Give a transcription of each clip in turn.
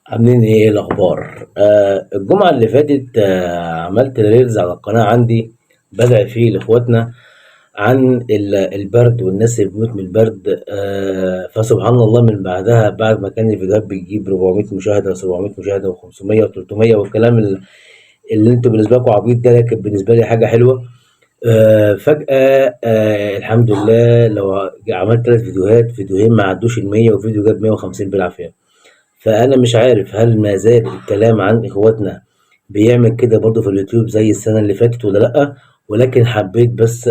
عاملين ايه الاخبار؟ الجمعه اللي فاتت عملت ريلز على القناه عندي، بدعي فيه لاخواتنا عن البرد والناس اللي بتموت من البرد. فسبحان الله من بعدها، بعد ما كان الفيديوهات بتجيب 400 مشاهده و700 مشاهده و500 و300 والكلام اللي انتوا بالنسبه لكم عبيط ده، لكن بالنسبه لي حاجه حلوه. فجاه الحمد لله، لو عملت 3 فيديوهات، فيديوهين ما عدوش ال 100 وفيديو جاب 150 بالعافيه. فأنا مش عارف هل ما زال الكلام عن إخواتنا بيعمل كده برضه في اليوتيوب زي السنة اللي فاتت ولا لأ. ولكن حبيت بس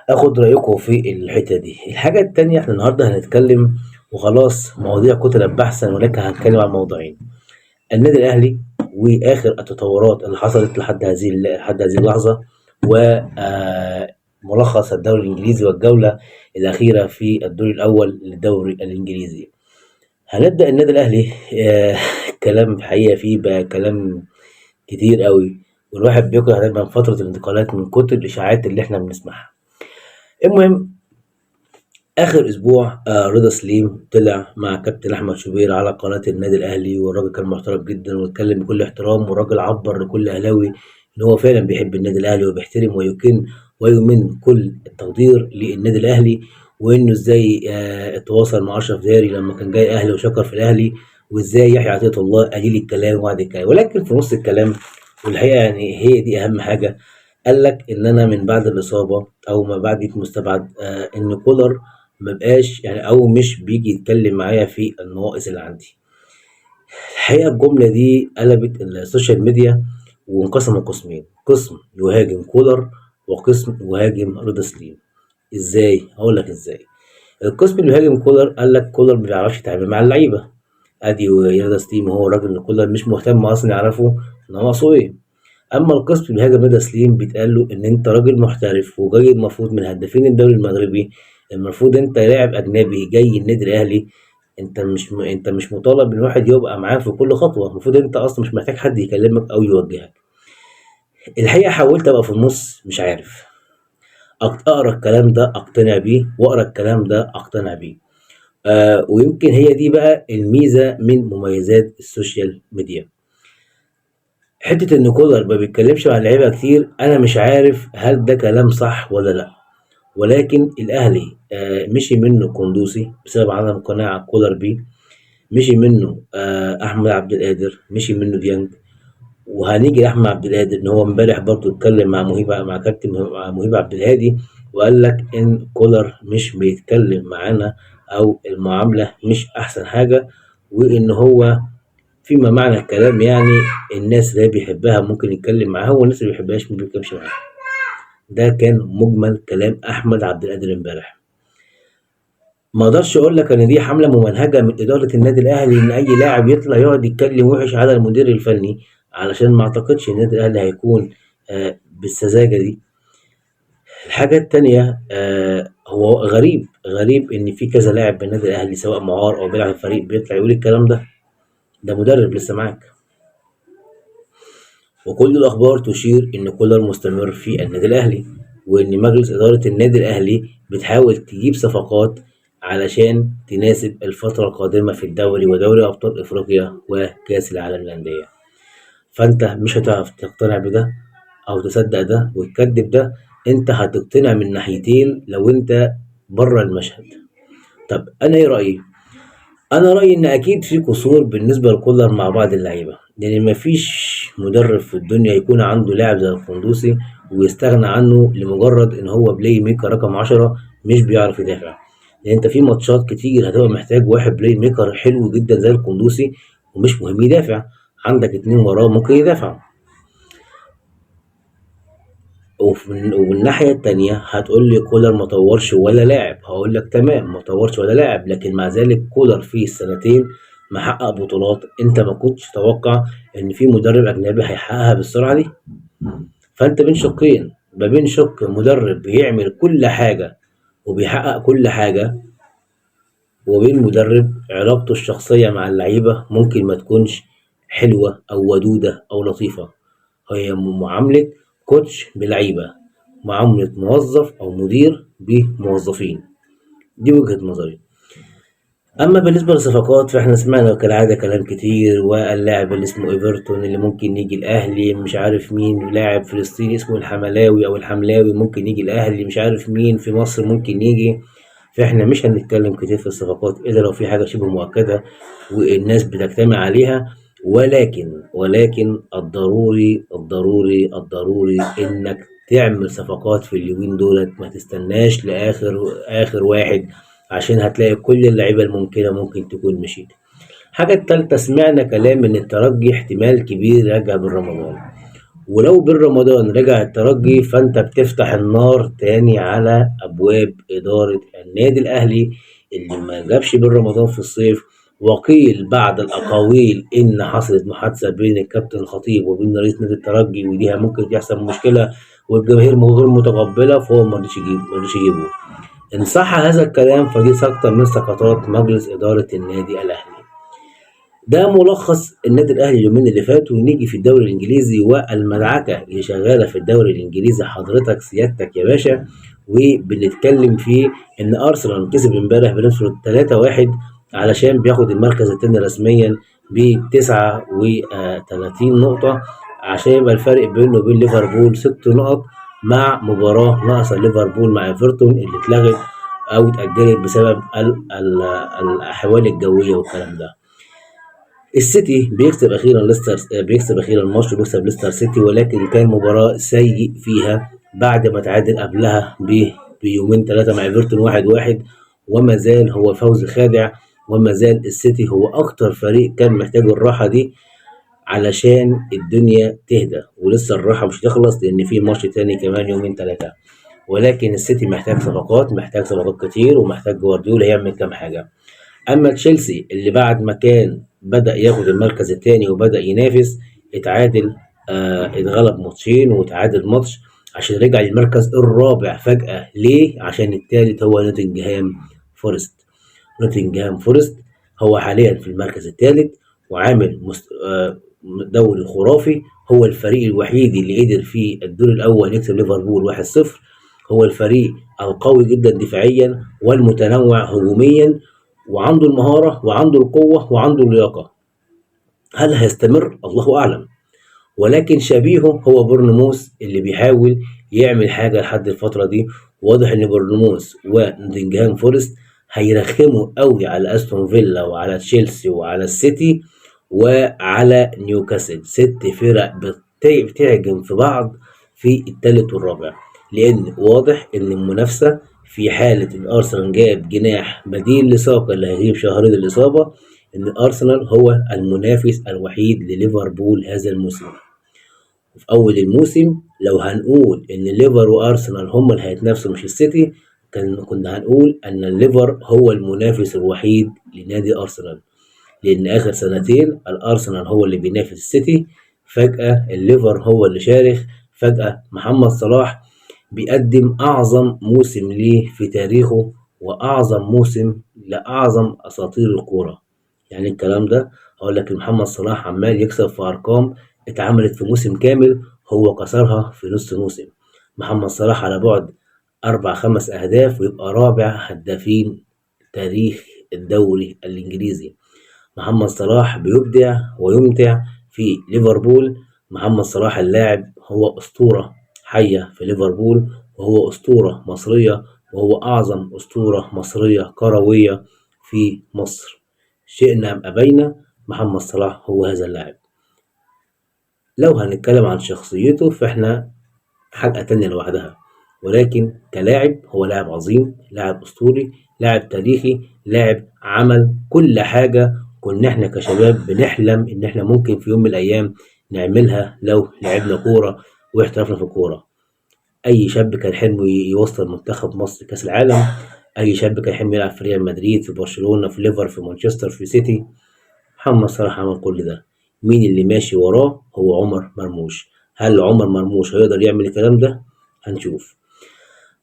آخد رأيكم في الحتة دي. الحاجة التانية، احنا النهاردة هنتكلم وخلاص، مواضيع كتلت بحثا، ولكن هنتكلم عن موضوعين: النادي الأهلي وآخر التطورات اللي حصلت لحد هذه اللحظة، وملخص الدوري الإنجليزي والجولة الأخيرة في الدور الأول للدوري الإنجليزي. هنبدأ النادي الأهلي. كلام حقيقة فيه بقى كلام كتير قوي، والواحد بيكره دايما فترة الانتقالات من كتر الإشاعات اللي احنا بنسمعها. المهم، آخر أسبوع رضا سليم طلع مع كابتن أحمد شوبير على قناة النادي الأهلي، والراجل كان محترم جدا واتكلم بكل احترام، والراجل عبر لكل أهلاوي إن هو فعلا بيحب النادي الأهلي وبيحترم ويكن ويمن كل التقدير للنادي الأهلي، وإنه إزاي اتواصل مع أشرف داري لما كان جاي الأهلي وشكر في الأهلي، وإزاي يحيى عطية الله قليل الكلام وعد الكلام. ولكن في نص الكلام، والحقيقة يعني هي دي أهم حاجة، قال لك إن أنا من بعد الإصابة أو ما بعد مستبعد إن كولر مبقاش يعني، أو مش بيجي يتكلم معايا في النواقص اللي عندي. الحقيقة الجملة دي قلبت السوشيال ميديا وانقسموا قسمين: قسم يهاجم كولر وقسم يهاجم رضا سليم. ازاي؟ هقول لك ازاي. القسم اللي بيهاجم كولر قال لك كولر ما بيعرفش يتعامل مع اللعيبه، ادي رضا سليم هو الراجل اللي كولر مش مهتم اصلا يعرفه ناقصه ايه. اما القسم اللي بيهاجم رضا سليم بيتقال له ان انت راجل محترف وجاي المفروض من هدافين الدوري المغربي، المفروض انت لاعب اجنبي جاي النادي الاهلي، انت مش مطالب ان واحد يبقى معاه في كل خطوه، المفروض انت اصلا مش محتاج حد يكلمك او يوجهك. الحقيقه حاولت ابقى في النص، مش عارف اقرا الكلام ده اقتنع بيه، واقرا الكلام ده اقتنع بيه. ويمكن هي دي بقى الميزه من مميزات السوشيال ميديا. حته ان كولر ما بيتكلمش مع اللعيبه كتير، انا مش عارف هل ده كلام صح ولا لا. ولكن الاهلي مشي منه قندوسي بسبب عدم قناعه كولر بيه، مشي منه احمد عبد القادر، مشي منه ديانج. وهنيجي لاحمد عبد القادر، ان هو امبارح برضه اتكلم مع كابتن مهيب عبد الهادي، وقال لك ان كولر مش بيتكلم معانا، او المعامله مش احسن حاجه، وان هو فيما معنى الكلام يعني الناس اللي هي بيحبها ممكن يتكلم معاها، والناس اللي بيحبهاش ما بيتكلمش معاها. ده كان مجمل كلام احمد عبد القادر امبارح. ما اقدرش اقول لك ان دي حمله ممنهجه من اداره النادي الاهلي ان اي لاعب يطلع يقعد يتكلم وحش على المدير الفني، علشان ما اعتقدش ان النادي الاهلي هيكون بالسذاجه دي. الحاجه التانيه، هو غريب ان في كذا لاعب بالنادي الاهلي سواء معار او بيلعب في الفريق بيطلع يقول الكلام ده. ده مدرب لسه معاك. وكل الأخبار تشير إن كولر مستمر في النادي الأهلي، وإن مجلس إدارة النادي الأهلي بتحاول تجيب صفقات علشان تناسب الفترة القادمة في الدوري ودوري أبطال إفريقيا وكأس العالم للأندية. فأنت مش هتعرف تقتنع بده أو تصدق ده وتكذب ده. أنت هتقتنع من ناحيتين لو أنت بره المشهد. طب أنا إيه رأيي؟ أنا رأيي إن أكيد في قصور بالنسبة لكولر مع بعض اللعيبة، لأن مفيش مدرب في الدنيا يكون عنده لاعب زي القندوسي ويستغنى عنه لمجرد إن هو بلاي ميكر رقم 10 مش بيعرف يدافع. لأن أنت في ماتشات كتير هتبقى محتاج واحد بلاي ميكر حلو جدا زي القندوسي ومش مهم يدافع، عندك اتنين وراه ممكن يدافعوا. ومن الناحية التانية هتقول لي كولر ما طورش ولا لاعب، هقول لك تمام، ما طورش ولا لاعب، لكن مع ذلك كولر في السنتين محقق بطولات انت ما كنتش تتوقع ان في مدرب اجنبي هيحققها بالسرعة دي. فانت بين شقين، ما بين شق مدرب بيعمل كل حاجة وبيحقق كل حاجة، وبين مدرب علاقته الشخصية مع اللعيبة ممكن ما تكونش حلوة أو ودودة أو لطيفة. هي معاملة كوتش بلعيبة، معاملة موظف أو مدير بموظفين. دي وجهة نظري. اما بالنسبه للصفقات فاحنا سمعنا كالعاده كلام كتير، واللاعب اللي اسمه ايفرتون اللي ممكن يجي الاهلي، مش عارف مين لاعب فلسطيني اسمه الحملاوي او الحملاوي ممكن يجي الاهلي، مش عارف مين في مصر ممكن يجي. فاحنا مش هنتكلم كتير في الصفقات الا لو في حاجه شبه مؤكده والناس بتجتمع عليها. ولكن الضروري انك تعمل صفقات في اليومين دولت، ما تستناش لاخر اخر واحد، عشان هتلاقي كل اللعيبه الممكنه ممكن تكون مشيت. الحاجه التالتة، سمعنا كلام ان الترجي احتمال كبير يرجع بالرمضان، ولو بالرمضان رجع الترجي فانت بتفتح النار تاني على ابواب اداره النادي الاهلي اللي ما جابش بالرمضان في الصيف. وقيل بعد الاقاويل ان حصلت محادثه بين الكابتن الخطيب وبين رئيس نادي الترجي، ودي ممكن تحصل مشكله والجماهير غير متقبله، فهو ما رضيش يجيبه. ان صح هذا الكلام فدي سقطه من سقطات مجلس اداره النادي الاهلي. ده ملخص النادي الاهلي اليومين اللي فاتوا. ونيجي في الدوري الانجليزي والمدعكه اللي شغاله في الدوري الانجليزي، حضرتك سيادتك يا باشا. وبنتكلم في ان ارسنال كسب امبارح بنسبه 3-1 علشان بياخد المركز الثاني رسميا ب 39 نقطه، عشان يبقى الفرق بينه وبين ليفربول 6 نقط، مع مباراه ناقصه ليفربول مع ايفرتون اللي اتلغت او اتاجلت بسبب الاحوال الجويه والكلام ده. السيتي بيكسب اخيرا ماتش وبيكسب ليستر سيتي، ولكن كان مباراة سيء فيها بعد ما تعادل قبلها بيومين ثلاثة مع ايفرتون 1-1. وما زال هو فوز خادع، وما زال السيتي هو اكتر فريق كان محتاج الراحة دي علشان الدنيا تهدى، ولسه الراحة مش هتخلص لان في ماتش تاني كمان يومين ثلاثة. ولكن السيتي محتاج صفقات كتير، ومحتاج جوارديولا يعمل كام حاجة. اما تشيلسي اللي بعد ما كان بدأ ياخد المركز الثاني وبدأ ينافس، اتعادل اتغلب ماتشين وتعادل ماتش عشان رجع للمركز الرابع فجأة. ليه؟ عشان الثالث هو نوتنجهام فورست هو حاليا في المركز الثالث وعامل دوري خرافي. هو الفريق الوحيد اللي قدر في الدور الأول يكسب ليفربول 1-0. هو الفريق القوي جدا دفاعيا والمتنوع هجوميا، وعنده المهارة وعنده القوة وعنده اللياقة. هل هيستمر؟ الله أعلم. ولكن شبيهه هو بورنموث اللي بيحاول يعمل حاجة لحد الفترة دي. واضح ان بورنموث ونوتنجهام فورست هيرخموا قوي على استون فيلا وعلى تشيلسي وعلى السيتي وعلى نيوكاسل، 6 فرق بتعجن في بعض في الثالث والرابع. لان واضح ان المنافسة في حالة ان ارسنال جاب جناح بديل لساكا اللي هيغيب شهرين الاصابة، ان ارسنال هو المنافس الوحيد لليفربول هذا الموسم. في اول الموسم لو هنقول ان الليفر وارسنال هم اللي هيتنافسوا مش السيتي، كنا هنقول ان الليفر هو المنافس الوحيد لنادي ارسنال، لان اخر سنتين الارسنال هو اللي بينافس السيتي، فجأة الليفر هو اللي شارخ. فجأة محمد صلاح بيقدم اعظم موسم ليه في تاريخه، واعظم موسم لاعظم اساطير الكورة. يعني الكلام ده هقول لك محمد صلاح عمال يكسب في ارقام اتعملت في موسم كامل هو كسرها في نص موسم. محمد صلاح على بعد 4 5 أهداف ويبقى رابع هدافين تاريخ الدوري الإنجليزي. محمد صلاح بيبدع ويمتع في ليفربول. محمد صلاح اللاعب هو أسطورة حية في ليفربول، وهو أسطورة مصرية، وهو أعظم أسطورة مصرية كروية في مصر. شئنا أم أبينا محمد صلاح هو هذا اللاعب. لو هنتكلم عن شخصيته فإحنا حلقة تانية لوحدها، ولكن كلاعب هو لاعب عظيم، لاعب أسطوري، لاعب تاريخي، لاعب عمل كل حاجة كنا احنا كشباب بنحلم ان احنا ممكن في يوم من الايام نعملها لو لعبنا كورة واحترفنا في الكورة. اي شاب كان حلمه يوصل منتخب مصر كأس العالم، اي شاب كان حلمه يلعب في ريال مدريد، في برشلونة، في ليفر، في مانشستر، في سيتي. محمد صلاح عمل كل ده. مين اللي ماشي وراه؟ هو عمر مرموش. هل عمر مرموش هيقدر يعمل الكلام ده؟ هنشوف.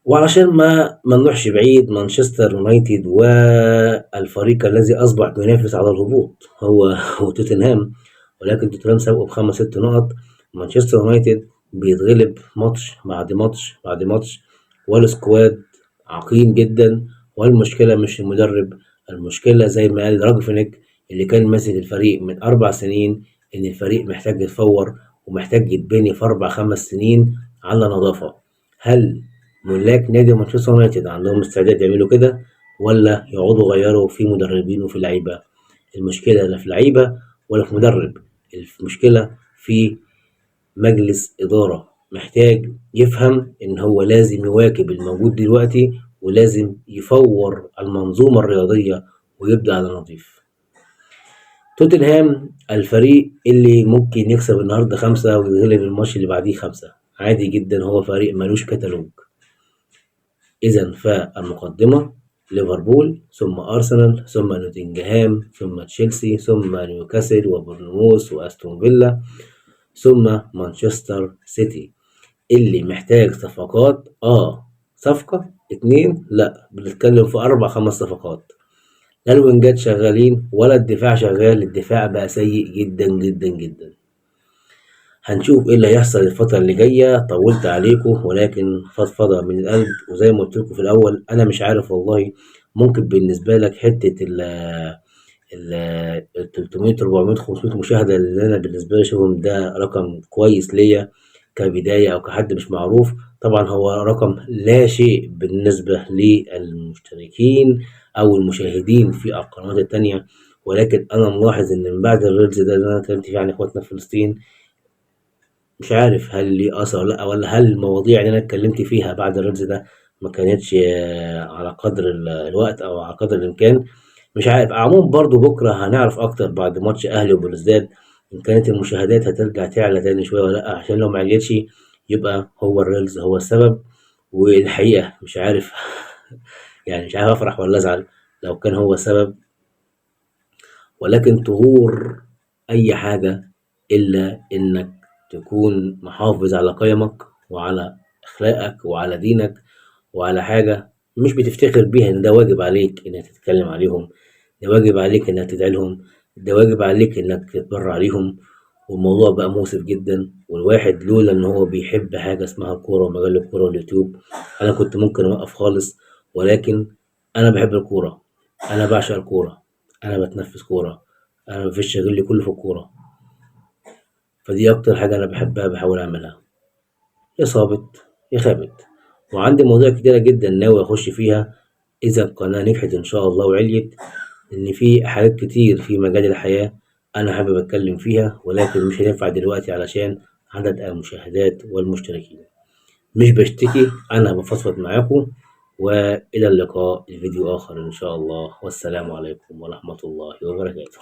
وعلشان ما نروحش بعيد، مانشستر يونايتد والفريق الذي اصبح ينافس على الهبوط هو توتنهام، ولكن توتنهام سبقه ب5 6 نقط. مانشستر يونايتد بيتغلب ماتش بعد ماتش بعد ماتش، والسكواد عقيم جدا، والمشكلة مش المدرب، المشكلة زي ما قال راجفينيك اللي كان ماسك الفريق من 4 سنين، إن الفريق محتاج يتفور ومحتاج يتبني في 4 5 سنين على نظافة. هل ملاك نادي مانشستر يونايتد عندهم استعداد يعملوا كده، ولا يقعدوا يغيروا في مدربين وفي لعيبة؟ المشكلة لا في لعيبة ولا في مدرب، المشكلة في مجلس إدارة محتاج يفهم إن هو لازم يواكب الموجود دلوقتي، ولازم يفور المنظومة الرياضية ويبدأ على نظيف. توتنهام الفريق اللي ممكن يكسب النهاردة 5 ويغلب الماتش اللي بعديه 5 عادي جدا، هو فريق ملوش كتالوج. إذا فالمقدمة ليفربول، ثم أرسنال، ثم نوتنجهام، ثم تشيلسي، ثم نيوكاسل وبورنموث وأستون فيلا، ثم مانشستر سيتي اللي محتاج صفقات. صفقة 2، لأ بنتكلم في 4 5 صفقات. لا الوينجات شغالين ولا الدفاع شغال، الدفاع بقى سيء جدا جدا جدا. هنشوف ايه اللي هيحصل الفترة اللي جاية. طولت عليكم ولكن فضفضة من القلب، وزي ما قلت لكم في الأول أنا مش عارف والله. ممكن بالنسبة لك حتة ال 300 400 500 مشاهدة اللي أنا بالنسبة لي أشوفهم ده رقم كويس ليا كبداية أو كحد مش معروف. طبعا هو رقم لا شيء بالنسبة للمشتركين أو المشاهدين في القنوات التانية، ولكن أنا ملاحظ إن من بعد الريلز ده اللي أنا اتكلمت فيه عن إخواتنا في فلسطين، مش عارف هل ليه أثر ولا لأ، ولا هل المواضيع اللي أنا اتكلمت فيها بعد الريلز ده ما كانتش على قدر الوقت أو على قدر الإمكان. مش عارف. عموما برضو بكرة هنعرف أكتر بعد ماتش أهلي وبلوزداد إن كانت المشاهدات هترجع تعلى تاني شوية ولا لأ، عشان لو معلتش يبقى هو الريلز هو السبب. والحقيقة مش عارف يعني مش عارف أفرح ولا أزعل لو كان هو السبب، ولكن تغور أي حاجة إلا إنك تكون محافظ على قيمك وعلى أخلاقك وعلى دينك وعلى حاجة مش بتفتخر بيها، إن ده واجب عليك إنك تتكلم عليهم، ده واجب عليك إنك تدعي لهم، ده واجب عليك إنك تتبرع عليهم. والموضوع بقى مؤسف جدا، والواحد لولا إن هو بيحب حاجة اسمها الكورة ومجال الكورة واليوتيوب أنا كنت ممكن أوقف خالص. ولكن أنا بحب الكورة، أنا بعشق الكورة، أنا بتنفس كورة، أنا مفيش شاغلني كله في الكورة. فدي أكتر حاجة أنا بحبها بحاول أعملها، يا صابت يا خابت. وعندي مواضيع كتيرة جدا ناوي أخش فيها إذا القناة نجحت إن شاء الله وعليت، إن في حاجات كتير في مجال الحياة أنا حابب أتكلم فيها، ولكن مش هينفع دلوقتي علشان عدد المشاهدات والمشتركين. مش بشتكي، أنا بفضفض معاكم. وإلى اللقاء، الفيديو آخر إن شاء الله، والسلام عليكم ورحمة الله وبركاته.